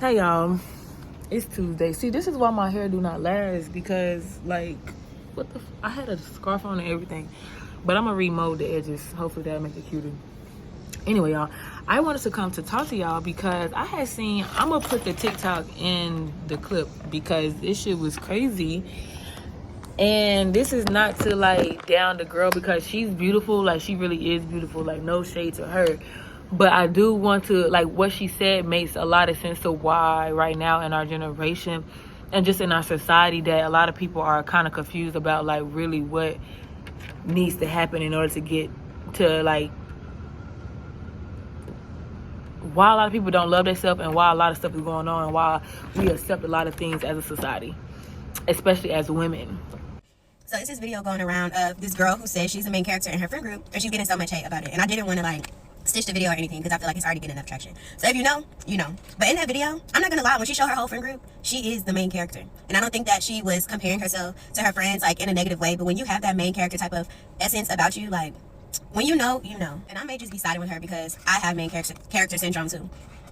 Hey y'all, it's Tuesday. See, this is why my hair do not last, because like, I had a scarf on and everything, but I'm gonna remold the edges. Hopefully that'll make it cuter. Anyway, y'all, I wanted to come to talk to y'all because I had seen, I'm gonna put the TikTok in the clip because this shit was crazy. And this is not to like down the girl because she's beautiful, like she really is beautiful, like no shade to her. But I do want to, like, what she said makes a lot of sense to why right now in our generation and just in our society that a lot of people are kind of confused about, like, really what needs to happen in order to get to, like, why a lot of people don't love themselves and why a lot of stuff is going on and why we accept a lot of things as a society, especially as women. So it's this video going around of this girl who says she's the main character in her friend group and she's getting so much hate about it. And I didn't want to, like, stitch the video or anything because I feel like it's already getting enough traction. So if you know, you know. But in that video, I'm not gonna lie, when she showed her whole friend group, she is the main character. And I don't think that she was comparing herself to her friends like in a negative way. But when you have that main character type of essence about you, like when you know, you know. And I may just be siding with her because I have main character syndrome too.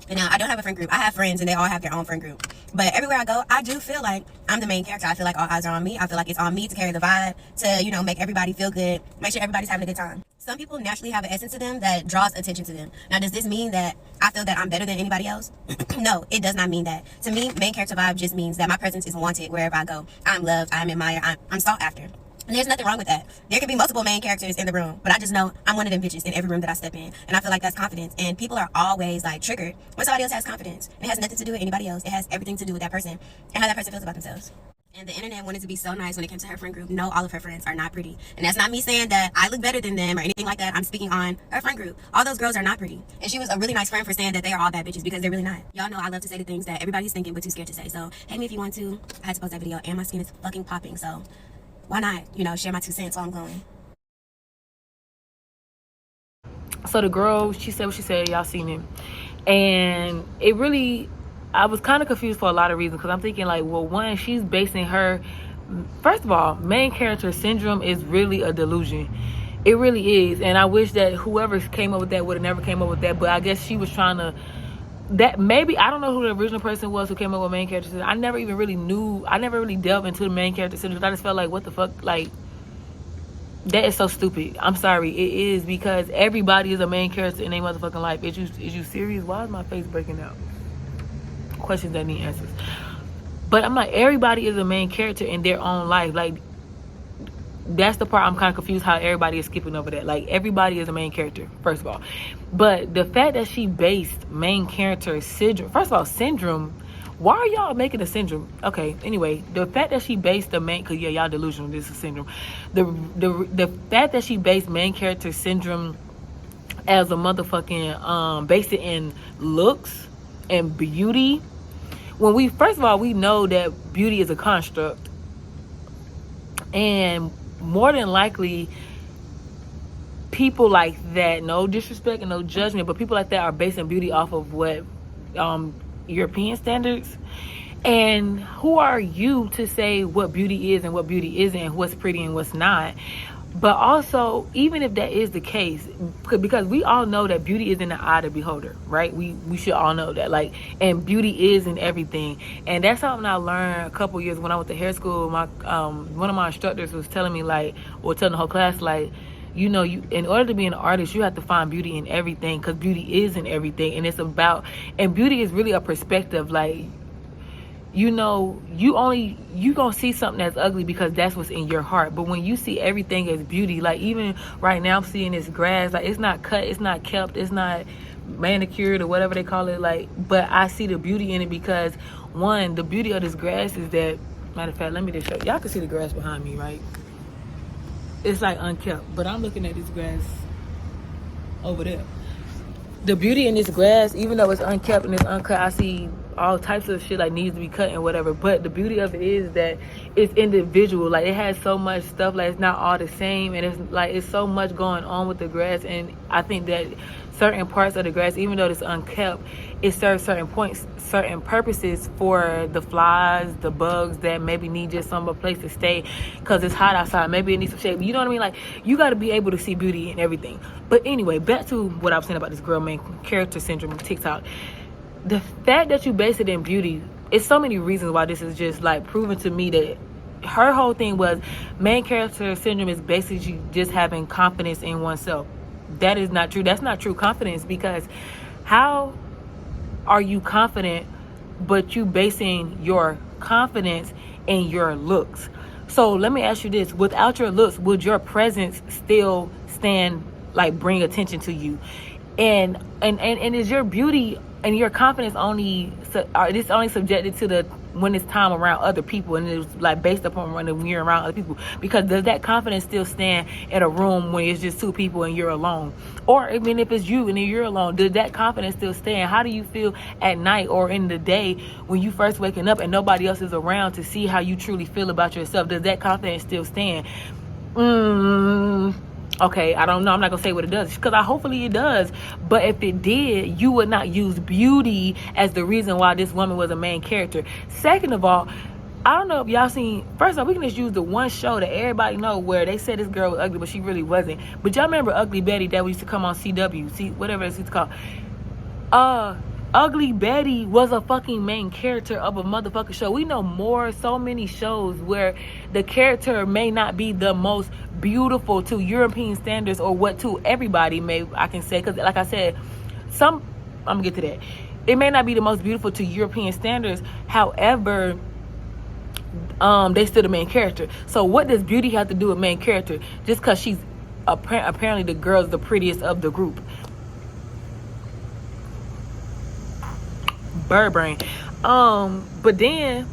And now I don't have a friend group. I have friends and they all have their own friend group. But everywhere I go, I do feel like I'm the main character. I feel like all eyes are on me. I feel like it's on me to carry the vibe, to, you know, make everybody feel good, make sure everybody's having a good time. Some people naturally have an essence to them that draws attention to them. Now, does this mean that I feel that I'm better than anybody else? No, it does not mean that. To me, main character vibe just means that my presence is wanted wherever I go. I'm loved, I'm admired, I'm sought after. And there's nothing wrong with that. There could be multiple main characters in the room, but I just know I'm one of them bitches in every room that I step in. And I feel like that's confidence. And people are always like triggered when somebody else has confidence. It has nothing to do with anybody else. It has everything to do with that person and how that person feels about themselves. And the internet wanted to be so nice when it came to her friend group. No, all of her friends are not pretty. And that's not me saying that I look better than them or anything like that. I'm speaking on her friend group. All those girls are not pretty. And she was a really nice friend for saying that they are all bad bitches because they're really not. Y'all know I love to say the things that everybody's thinking but too scared to say. So hate me if you want to. I had to post that video and my skin is fucking popping. So why not, you know, share my 2 cents while I'm glowing. So the girl, she said what she said, y'all seen it. And it really, I was kind of confused for a lot of reasons because I'm thinking like, well, one, she's basing her, first of all, main character syndrome is really a delusion. It really is. And I wish that whoever came up with that would have never came up with that. But I guess she was trying to, that maybe, I don't know who the original person was who came up with main character syndrome. I never even really knew, I never really delved into the main character syndrome. I just felt like, what the fuck, like, that is so stupid. I'm sorry, it is, because everybody is a main character in their motherfucking life. Is you serious? Why is my face breaking out? Questions that need answers. But I'm like, everybody is a main character in their own life. Like, that's the part I'm kind of confused how everybody is skipping over that. Like, everybody is a main character, first of all. But the fact that she based main character syndrome, first of all, syndrome, why are y'all making a syndrome? Okay, anyway, the fact that she based the main, because yeah, y'all delusional, this is syndrome. The fact that she based main character syndrome as a motherfucking, based it in looks and beauty, when we, first of all, we know that beauty is a construct. And more than likely, people like that, no disrespect and no judgment, but people like that are basing beauty off of what European standards. And who are you to say what beauty is and what beauty isn't and what's pretty and what's not? But also, even if that is the case, because we all know that beauty is in the eye of the beholder, right? We should all know that. Like, and beauty is in everything. And that's something I learned a couple years when I went to hair school. My one of my instructors was telling me, like, or telling the whole class, like, you know, you, in order to be an artist, you have to find beauty in everything, because beauty is in everything. And it's about, and beauty is really a perspective. Like, you know, you gonna see something that's ugly because that's what's in your heart. But when you see everything as beauty, like even right now I'm seeing this grass, like it's not cut, it's not kept, it's not manicured or whatever they call it, like, but I see the beauty in it because, one, the beauty of this grass is that, matter of fact, let me just show you. Y'all can see the grass behind me, right? It's like unkept, but I'm looking at this grass over there. The beauty in this grass, even though it's unkept and it's uncut, I see all types of shit like needs to be cut and whatever. But the beauty of it is that it's individual. Like, it has so much stuff, like it's not all the same, and it's like it's so much going on with the grass. And I think that certain parts of the grass, even though it's unkept, it serves certain points, certain purposes for the flies, the bugs that maybe need just some place to stay because it's hot outside. Maybe it needs some shade. You know what I mean? Like, you got to be able to see beauty in everything. But anyway, back to what I was saying about this girl main character syndrome on TikTok. the fact that you base it in beauty, it's so many reasons why this is just like proven to me that her whole thing was main character syndrome is basically just having confidence in oneself. That is not true. That's not true confidence, because how are you confident but you basing your confidence in your looks? So let me ask you this: without your looks, would your presence still stand, like bring attention to you? And is your beauty and your confidence only it's only subjected to the when it's time around other people, and it's like based upon when you're around other people? Because does that confidence still stand in a room when it's just two people and you're alone? Or even if it's you and you're alone, does that confidence still stand? How do you feel at night or in the day when you first waking up and nobody else is around to see how you truly feel about yourself? Does that confidence still stand? Okay, I don't know. I'm not gonna say what it does, because hopefully it does. But if it did, you would not use beauty as the reason why this woman was a main character. Second of all, I don't know if y'all seen. First of all, we can just use the one show that everybody know where they said this girl was ugly, but she really wasn't. But y'all remember Ugly Betty that used to come on CW, see whatever it's called. Ugly Betty was a fucking main character of a motherfucking show. We know so many shows where the character may not be the most beautiful to European standards, or what to everybody I can say, because like I said, I'm gonna get to that. It may not be the most beautiful to European standards, however, they still the main character. So what does beauty have to do with main character? Just because she's apparently the girl's the prettiest of the group. Bird brain. But then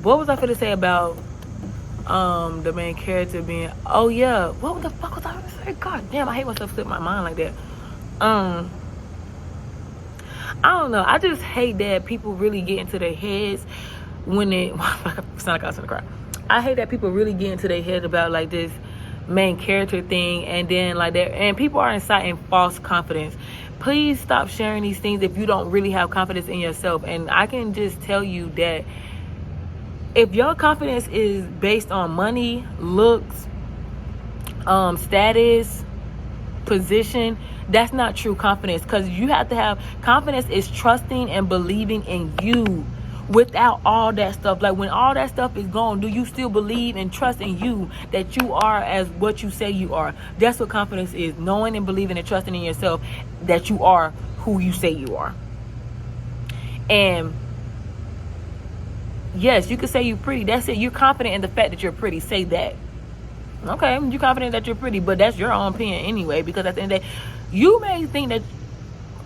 what was I finna say about the main character being, oh yeah, what the fuck was I gonna say? God damn, I hate myself slip my mind like that. I don't know. I just hate that people really get into their heads when it sound like I was gonna cry. I hate that people really get into their head about like this main character thing, and then like that, and people are inciting false confidence. Please stop sharing these things if you don't really have confidence in yourself. And I can just tell you that if your confidence is based on money, looks, status, position, that's not true confidence. Because you have to have confidence is trusting and believing in you without all that stuff. Like when all that stuff is gone, do you still believe and trust in you that you are as what you say you are? That's what confidence is: knowing and believing and trusting in yourself that you are who you say you are. And yes, you can say you're pretty. That's it. You're confident in the fact that you're pretty. Say that. Okay, you're confident that you're pretty, but that's your own opinion anyway. Because at the end of the day, you may think that,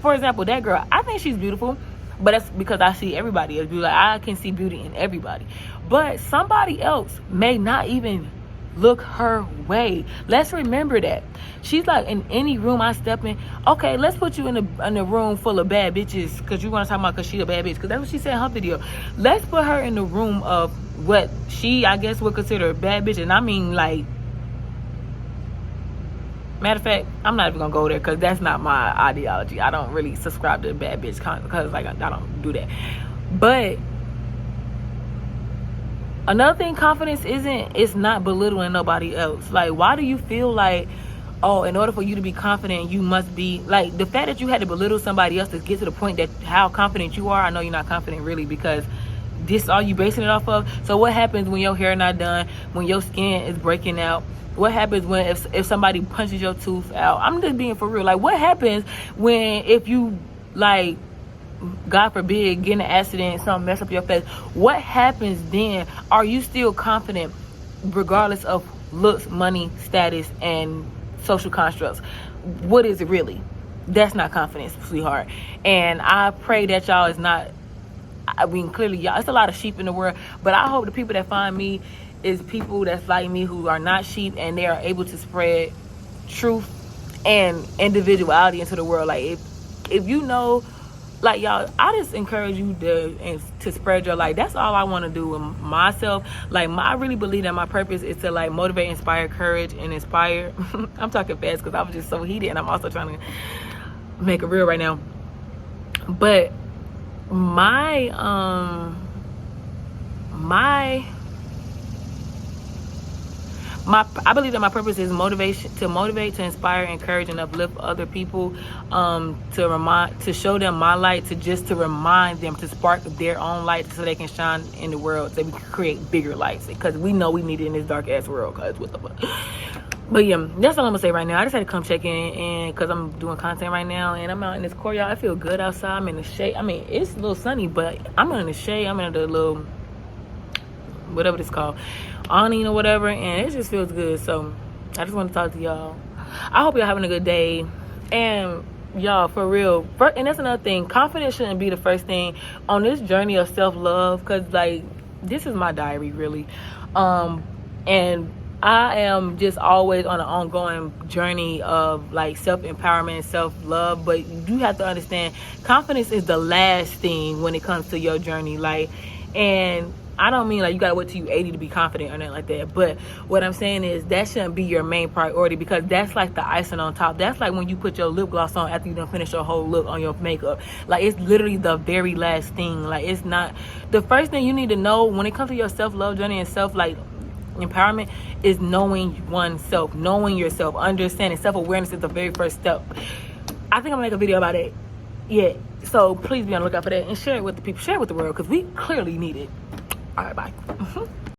for example, that girl, I think she's beautiful, but that's because I see everybody as beautiful. Like, I can see beauty in everybody. But somebody else may not even look her way. Let's remember that. She's like, in any room I step in, okay, let's put you in a room full of bad bitches, because you want to talk about because she's a bad bitch, because that's what she said in her video. Let's put her in the room of what she, I guess, would consider a bad bitch. And I mean, like, matter of fact, I'm not even gonna go there, because that's not my ideology. I don't really subscribe to bad bitch because like I don't do that. But another thing, confidence it's not belittling nobody else. Like, why do you feel like, oh, in order for you to be confident, you must be like, the fact that you had to belittle somebody else to get to the point that how confident you are? I know you're not confident really, because this all you basing it off of. So what happens when your hair not done, when your skin is breaking out? What happens when if somebody punches your tooth out? I'm just being for real. Like, what happens when if you, like, God forbid, get in an accident, something mess up your face? What happens then? Are you still confident regardless of looks, money, status, and social constructs? What is it really? That's not confidence, sweetheart. And I pray that y'all is not, I mean, clearly y'all, it's a lot of sheep in the world, but I hope the people that find me is people that's like me, who are not sheep, and they are able to spread truth and individuality into the world. Like, if you know, like, y'all, I just encourage you to spread your light. That's all I want to do with myself. Like, I really believe that my purpose is to, like, motivate, inspire, courage, and inspire. I'm talking fast because I was just so heated, and I'm also trying to make it real right now. But my I believe that my purpose is motivation, to motivate, to inspire, encourage, and uplift other people, to show them my light, to remind them, to spark their own light so they can shine in the world, so we can create bigger lights, because we know we need it in this dark ass world. Cause what the fuck. But yeah, that's all I'm gonna say right now. I just had to come check in, and because I'm doing content right now, and I'm out in this courtyard. I feel good outside. I'm in the shade. I mean, it's a little sunny, but I'm in the shade. I'm in the little, whatever it's called, awning or whatever, and it just feels good. So I just want to talk to y'all. I hope y'all having a good day, and y'all, for real. And that's another thing. Confidence shouldn't be the first thing on this journey of self-love, because like, this is my diary, really. And I am just always on an ongoing journey of like self-empowerment, self-love, but you have to understand, confidence is the last thing when it comes to your journey. Like, and I don't mean like you gotta wait till you 80 to be confident or nothing like that, but what I'm saying is that shouldn't be your main priority, because that's like the icing on top. That's like when you put your lip gloss on after you done finish your whole look on your makeup. Like, it's literally the very last thing. Like, it's not the first thing you need to know when it comes to your self-love journey and self like empowerment, is knowing oneself, knowing yourself, understanding. Self-awareness is the very first step. I think I'm gonna make a video about it. Yeah, so please be on the lookout for that, and share it with the people, share it with the world, because we clearly need it. All right, bye.